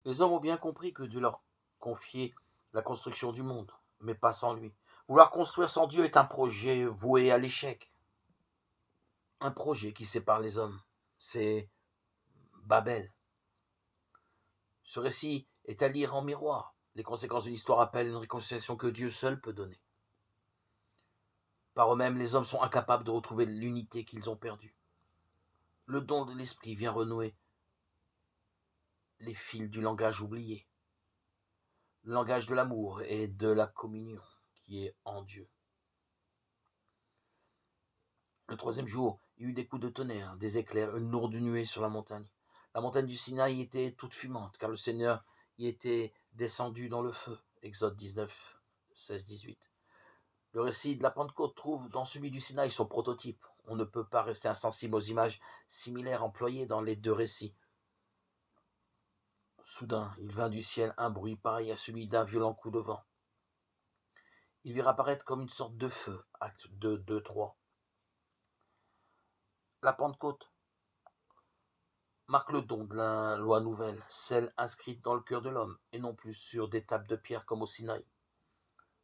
Les hommes ont bien compris que Dieu leur confiait la construction du monde, mais pas sans lui. Vouloir construire sans Dieu est un projet voué à l'échec, un projet qui sépare les hommes. C'est Babel. Ce récit est à lire en miroir. Les conséquences de l'histoire appellent une réconciliation que Dieu seul peut donner. Par eux-mêmes, les hommes sont incapables de retrouver l'unité qu'ils ont perdue. Le don de l'esprit vient renouer les fils du langage oublié, le langage de l'amour et de la communion qui est en Dieu. Le troisième jour, il y eut des coups de tonnerre, des éclairs, une lourde nuée sur la montagne. La montagne du Sinaï était toute fumante, car le Seigneur y était descendu dans le feu. Exode 19, 16-18. Le récit de la Pentecôte trouve dans celui du Sinaï son prototype. On ne peut pas rester insensible aux images similaires employées dans les deux récits. Soudain, il vint du ciel un bruit pareil à celui d'un violent coup de vent. Ils virent apparaître comme une sorte de feu. Acte 2, 2, 3. La Pentecôte marque le don de la loi nouvelle, celle inscrite dans le cœur de l'homme, et non plus sur des tables de pierre comme au Sinaï.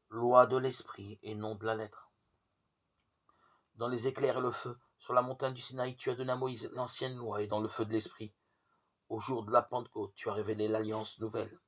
Loi de l'esprit et non de la lettre. Dans les éclairs et le feu, sur la montagne du Sinaï, tu as donné à Moïse l'ancienne loi, et dans le feu de l'esprit, au jour de la Pentecôte, tu as révélé l'alliance nouvelle.